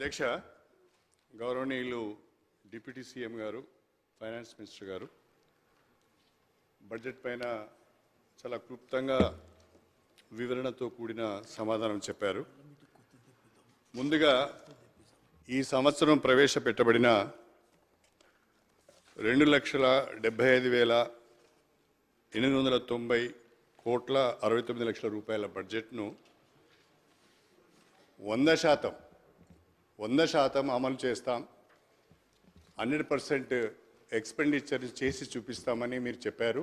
అధ్యక్ష, గౌరవనీయులు deputy CM గారు, ఫైనాన్స్ మినిస్టర్ గారు బడ్జెట్ పైన చాలా క్లుప్తంగా వివరణతో కూడిన సమాధానం చెప్పారు. ముందుగా ఈ సంవత్సరం ప్రవేశపెట్టబడిన 2,75,890 కోట్ల 69 లక్షల రూపాయల బడ్జెట్ను 100% అమలు చేస్తాం, 100% ఎక్స్పెండిచర్ చేసి చూపిస్తామని మీరు చెప్పారు.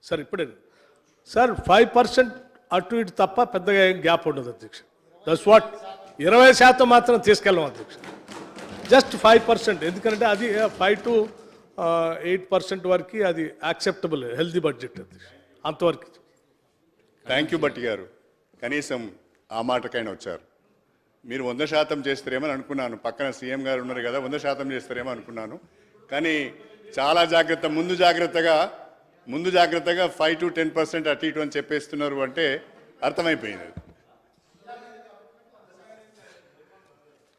సార్ ఇప్పుడే సార్ 5% అటు ఇటు తప్ప పెద్దగా ఏం గ్యాప్ ఉండదు అధ్యక్ష. దట్స్ వాట్ 20% మాత్రం తీసుకెళ్ళాం అధ్యక్ష. జస్ట్ 5%, ఎందుకంటే అది 5 to 8% వరకు అది యాక్సెప్టబుల్ హెల్తీ బడ్జెట్ అధ్యక్ష, అంతవరకు. థ్యాంక్ యూ భట్టి గారు, కనీసం ఆ మాటకైనా వచ్చారు. మీరు 100% చేస్తారేమని అనుకున్నాను, పక్కన సీఎం గారు ఉన్నారు కదా, 100% చేస్తారేమో అనుకున్నాను. కానీ చాలా ముందు జాగ్రత్తగా 5 to 10% అటు ఇటు అని చెప్పేస్తున్నారు అంటే అర్థమైపోయింది.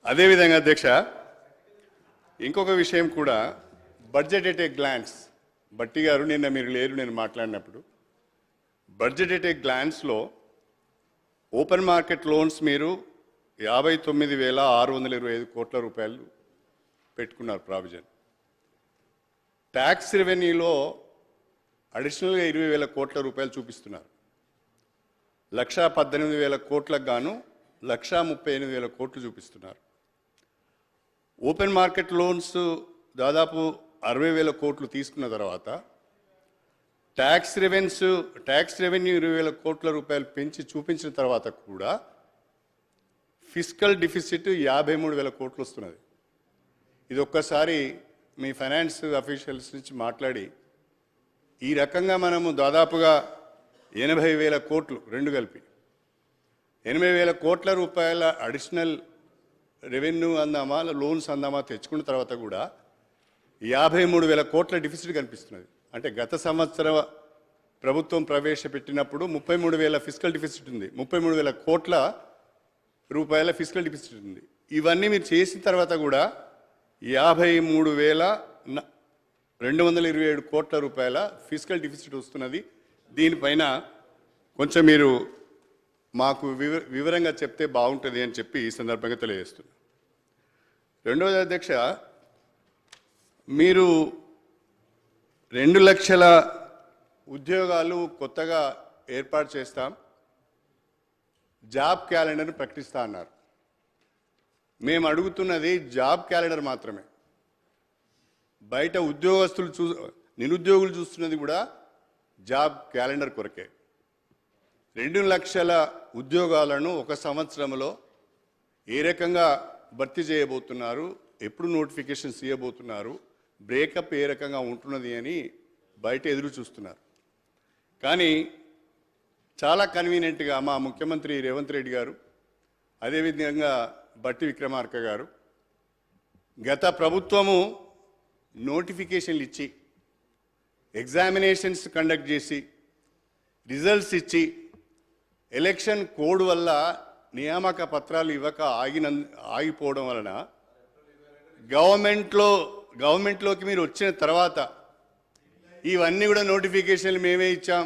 అదేవిధంగా అధ్యక్ష, ఇంకొక విషయం కూడా, budget at a glance. Bhatti garu నిన్న మీరు లేరు నేను మాట్లాడినప్పుడు, బడ్జెట్ ఎట్ ఏ గ్లాన్స్లో ఓపెన్ మార్కెట్ లోన్స్ మీరు 59,625 కోట్ల రూపాయలు పెట్టుకున్నారు ప్రావిజన్. ట్యాక్స్ రెవెన్యూలో అడిషనల్గా 20,000 కోట్ల రూపాయలు చూపిస్తున్నారు. 1,18,000 కోట్లకు గాను 1,38,000 కోట్లు చూపిస్తున్నారు. ఓపెన్ మార్కెట్ లోన్స్ దాదాపు 60,000 కోట్లు తీసుకున్న తర్వాత ట్యాక్స్ రెవెన్యూ 20,000 కోట్ల రూపాయలు పెంచి చూపించిన తర్వాత కూడా ఫిస్కల్ డిఫిసిట్ 53,000 కోట్లు వస్తున్నది. ఇది ఒక్కసారి మీ ఫైనాన్స్ అఫీషియల్స్ నుంచి మాట్లాడి, ఈ రకంగా మనము దాదాపుగా 80,000 కోట్లు రెండు కలిపి 80,000 కోట్ల రూపాయల అడిషనల్ రెవెన్యూ అందామా లోన్స్ అందామా తెచ్చుకున్న తర్వాత కూడా 53,000 కోట్ల డిఫిసిట్ కనిపిస్తున్నది. అంటే గత సంవత్సరం ప్రభుత్వం ప్రవేశపెట్టినప్పుడు 33,000 ఫిస్కల్ డిఫిసిట్ ఉంది, 33,000 కోట్ల రూపాయల ఫిస్కల్ డిఫిసిట్ ఉంది. ఇవన్నీ మీరు చేసిన తర్వాత కూడా 53,227 కోట్ల రూపాయల ఫిస్కల్ డిఫిసిట్ వస్తున్నది. దీనిపైన కొంచెం మీరు మాకు వివరంగా చెప్తే బాగుంటుంది అని చెప్పి ఈ సందర్భంగా తెలియజేస్తున్నా. రెండవది అధ్యక్ష, మీరు 2 లక్షల ఉద్యోగాలు కొత్తగా ఏర్పాటు చేస్తాం, జాబ్ క్యాలెండర్ను ప్రకటిస్తా అన్నారు. మేము అడుగుతున్నది జాబ్ క్యాలెండర్ మాత్రమే. బయట నిరుద్యోగులు చూస్తున్నది కూడా జాబ్ క్యాలెండర్ కొరకే. 2 లక్షల ఉద్యోగాలను ఒక సంవత్సరంలో ఏ రకంగా భర్తీ చేయబోతున్నారు, ఎప్పుడు నోటిఫికేషన్స్ ఇవ్వబోతున్నారు, బ్రేకప్ ఏ రకంగా ఉంటున్నది అని బయట ఎదురు చూస్తున్నారు. కానీ చాలా కన్వీనియంట్గా మా ముఖ్యమంత్రి రేవంత్ రెడ్డి గారు, అదేవిధంగా బట్టి విక్రమార్క గారు, గత ప్రభుత్వము నోటిఫికేషన్లు ఇచ్చి, ఎగ్జామినేషన్స్ కండక్ట్ చేసి, రిజల్ట్స్ ఇచ్చి, ఎలక్షన్ కోడ్ వల్ల నియామక పత్రాలు ఇవ్వక ఆగిపోవడం వలన గవర్నమెంట్లోకి మీరు వచ్చిన తర్వాత ఇవన్నీ కూడా నోటిఫికేషన్లు మేమే ఇచ్చాం,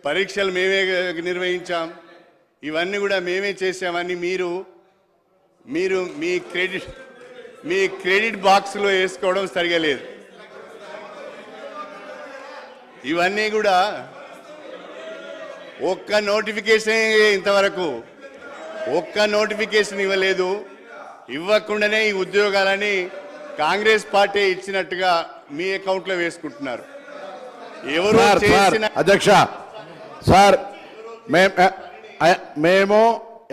పరీక్షలు మేమే నిర్వహించాం, ఇవన్నీ కూడా మేమే చేసామని మీరు మీ క్రెడిట్ బాక్స్లో వేసుకోవడం సరిగా లేదు. ఇవన్నీ కూడా ఒక్క నోటిఫికేషన్ ఇవ్వలేదు. ఇవ్వకుండానే ఈ ఉద్యోగాలని కాంగ్రెస్ పార్టీ ఇచ్చినట్టుగా మీ అకౌంట్లో వేసుకుంటున్నారు. ఎవరు అధ్యక్ష సార్, మేము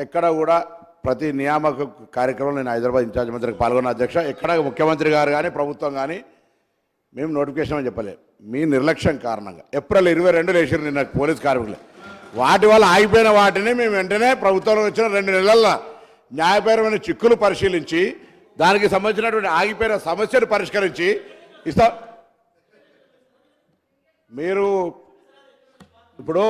ఎక్కడ కూడా ప్రతి నియామక కార్యక్రమంలో నేను హైదరాబాద్ ఇన్ఛార్జ్ మంత్రికి పాల్గొన్న అధ్యక్ష. ఎక్కడ ముఖ్యమంత్రి గారు కానీ ప్రభుత్వం కానీ మేము నోటిఫికేషన్ అని చెప్పలేదు. మీ నిర్లక్ష్యం కారణంగా ఏప్రిల్ 22 వేసారు నిన్న పోలీస్ కార్మికులు. వాటి వల్ల ఆగిపోయిన వాటిని మేము వెంటనే ప్రభుత్వంలో వచ్చిన 2 నెలల్లో న్యాయపరమైన చిక్కులు పరిశీలించి దానికి సంబంధించినటువంటి ఆగిపోయిన సమస్యను పరిష్కరించి ఇస్తా. మీరు ఇప్పుడు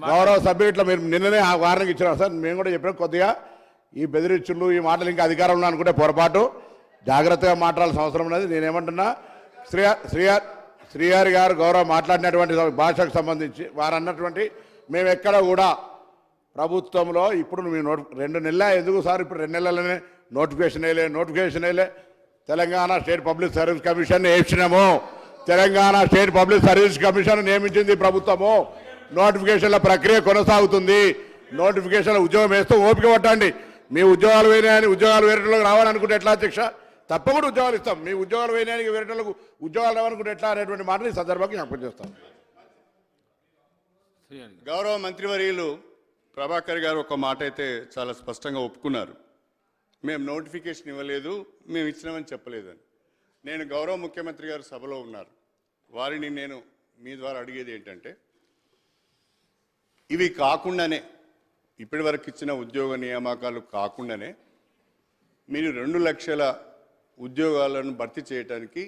గౌరవ సభ్యులు ఇట్లా మీరు నిన్ననే ఆ వారానికి ఇచ్చినారు సార్. మేము కూడా చెప్పినాం కొద్దిగా ఈ బెదిరించులు ఈ మాటలు ఇంకా అధికారంలో అనుకుంటే పొరపాటు. జాగ్రత్తగా మాట్లాడాల్సిన అవసరం ఉన్నది. నేనేమంటున్నా, శ్రీహరి గారు గౌరవ మాట్లాడినటువంటి భాషకు సంబంధించి వారు అన్నటువంటి మేము ఎక్కడ కూడా ప్రభుత్వంలో ఇప్పుడు మీ 2 నెలల ఎందుకు సార్ ఇప్పుడు 2 నెలలనే నోటిఫికేషన్ వేయలే. Telangana state public service commission వేసినాము. Telangana state public service commission నియమించింది ప్రభుత్వము. నోటిఫికేషన్ల ప్రక్రియ కొనసాగుతుంది. నోటిఫికేషన్ల ఉద్యోగం వేస్తూ ఓపిక పట్టండి. మీ ఉద్యోగాలు వేయని ఉద్యోగాలు వేరేటోళ్ళకి రావాలనుకుంటే ఎట్లా అధ్యక్ష? తప్పకుండా ఉద్యోగాలు ఇస్తాం. మీ ఉద్యోగాలు వేయడానికి వేరేటోళ్ళకు ఉద్యోగాలు రావాలనుకుంటే ఎట్లా అనేటువంటి మాటలు ఈ సందర్భంగా జ్ఞాపకం చేస్తాం. గౌరవ మంత్రివర్యులు ప్రభాకర్ గారు ఒక మాట అయితే చాలా స్పష్టంగా ఒప్పుకున్నారు. మేము నోటిఫికేషన్ ఇవ్వలేదు, మేము ఇచ్చినామని చెప్పలేదని. నేను గౌరవ ముఖ్యమంత్రి గారు సభలో ఉన్నారు, వారిని నేను మీ ద్వారా అడిగేది ఏంటంటే, ఇవి కాకుండానే ఇప్పటి వరకు ఇచ్చిన ఉద్యోగ నియామకాలు కాకుండానే మీరు 2 లక్షల ఉద్యోగాలను భర్తీ చేయడానికి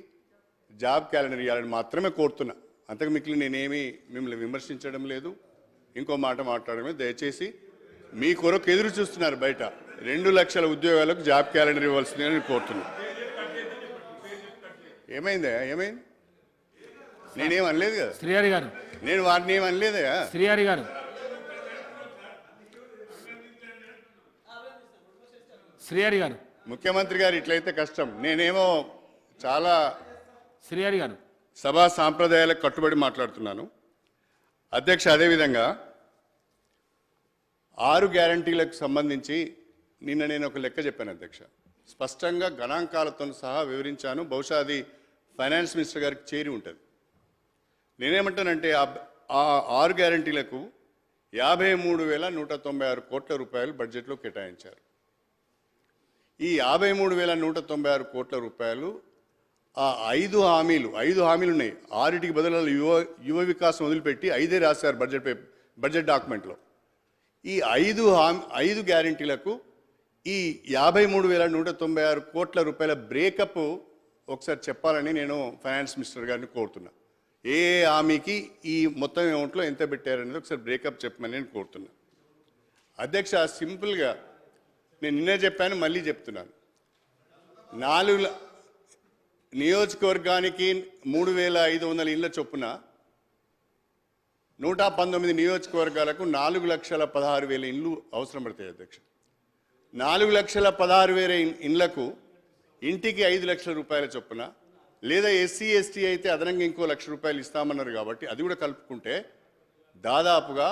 జాబ్ క్యాలెండర్ ఇవ్వాలని మాత్రమే కోరుతున్నా. అంతకు మిగిలిన నేనేమి మిమ్మల్ని విమర్శించడం లేదు, ఇంకో మాట మాట్లాడమే. దయచేసి మీ కొరకు ఎదురు చూస్తున్నారు బయట. 2 లక్షల ఉద్యోగాలకు జాబ్ క్యాలెండర్ ఇవ్వాల్సిందే అని కోరుతున్నా. ఏమైంది? నేనేం అనలేదు కదా శ్రీహరి గారు. నేను వారిని ఏం అనలేదా శ్రీహరి గారు. శ్రీహరి గారు. ముఖ్యమంత్రి గారు ఇట్లయితే కష్టం. నేనేమో చాలా శ్రీహరి గారు సభా సాంప్రదాయాలకు కట్టుబడి మాట్లాడుతున్నాను. అధ్యక్ష, అదేవిధంగా 6 గ్యారంటీలకు సంబంధించి నిన్న నేను ఒక లెక్క చెప్పాను అధ్యక్ష. స్పష్టంగా గణాంకాలతో సహా వివరించాను. బహుశా అది ఫైనాన్స్ మినిస్టర్ గారికి చేరి ఉంటుంది. నేనేమంటానంటే ఆ 6 గ్యారంటీలకు 53,196 కోట్ల రూపాయలు బడ్జెట్లో కేటాయించారు. ఈ 53,196 కోట్ల రూపాయలు ఆ 5 హామీలు ఉన్నాయి. 6టికి బదులు యువ వికాసం వదిలిపెట్టి 5 రాశారు బడ్జెట్ డాక్యుమెంట్లో. ఈ 5 గ్యారంటీలకు ఈ 53,196 కోట్ల రూపాయల బ్రేకప్ ఒకసారి చెప్పాలని నేను ఫైనాన్స్ మినిస్టర్ గారిని కోరుతున్నా. ఏ హామీకి ఈ మొత్తం అమౌంట్లో ఎంత పెట్టారనేది ఒకసారి బ్రేకప్ చెప్పమని నేను కోరుతున్నా. అధ్యక్ష, సింపుల్గా నేను నిన్నే చెప్పాను, మళ్ళీ చెప్తున్నాను. 4 నియోజకవర్గానికి 3,500 ఇళ్ల చొప్పున 119 నియోజకవర్గాలకు 4,16,000 ఇండ్లు అవసరం పడతాయి అధ్యక్ష. 4,16,000 ఇండ్లకు ఇంటికి 5 లక్షల రూపాయల చొప్పున, లేదా ఎస్సీ ఎస్టీ అయితే అదనంగా ఇంకో 1 లక్ష రూపాయలు ఇస్తామన్నారు కాబట్టి అది కూడా కలుపుకుంటే దాదాపుగా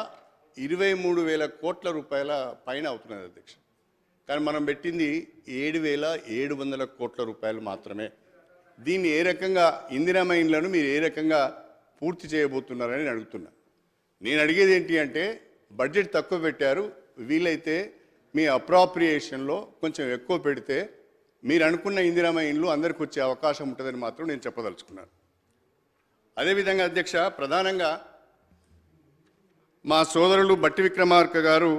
23,000 కోట్ల రూపాయల పైన అవుతున్నది అధ్యక్ష. కానీ మనం పెట్టింది 7,700 కోట్ల రూపాయలు మాత్రమే. దీన్ని ఏ రకంగా ఇందిరమ్మ ఇండ్లను మీరు ఏ రకంగా పూర్తి చేయబోతున్నారని నేను అడుగుతున్నా. నేను అడిగేది ఏంటి అంటే, బడ్జెట్ తక్కువ పెట్టారు, వీలైతే మీ అప్రాప్రియేషన్లో కొంచెం ఎక్కువ పెడితే మీరు అనుకున్న ఇందిరమ్మ ఇండ్లు అందరికి వచ్చే అవకాశం ఉంటుందని మాత్రం నేను చెప్పదలుచుకున్నాను. అదేవిధంగా అధ్యక్ష, ప్రధానంగా మా సోదరులు బట్టి విక్రమార్క గారు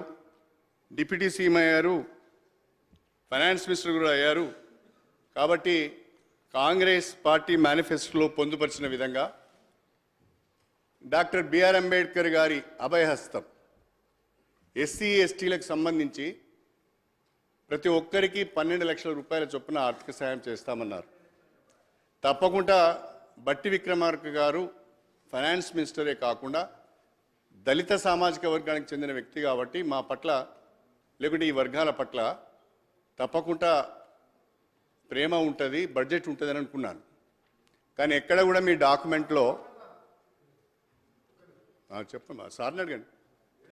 డిప్యూటీ సీఎం అయ్యారు, ఫైనాన్స్ మినిస్టర్ కూడా అయ్యారు. కాబట్టి కాంగ్రెస్ పార్టీ మేనిఫెస్టోలో పొందుపరిచిన విధంగా డాక్టర్ బిఆర్ అంబేద్కర్ గారి అభయహస్తం ఎస్సీ ఎస్టీలకు సంబంధించి ప్రతి ఒక్కరికి 12 లక్షల రూపాయల చొప్పున ఆర్థిక సాయం చేస్తామన్నారు. తప్పకుండా బట్టి విక్రమార్క గారు ఫైనాన్స్ మినిస్టరే కాకుండా దళిత సామాజిక వర్గానికి చెందిన వ్యక్తి కాబట్టి మా పట్ల, లేకుంటే ఈ వర్గాల పట్ల తప్పకుండా ప్రేమ ఉంటుంది, బడ్జెట్ ఉంటుందని అనుకున్నాను. కానీ ఎక్కడ కూడా మీ డాక్యుమెంట్లో చెప్పమ్మా, సార్ని అడగండి.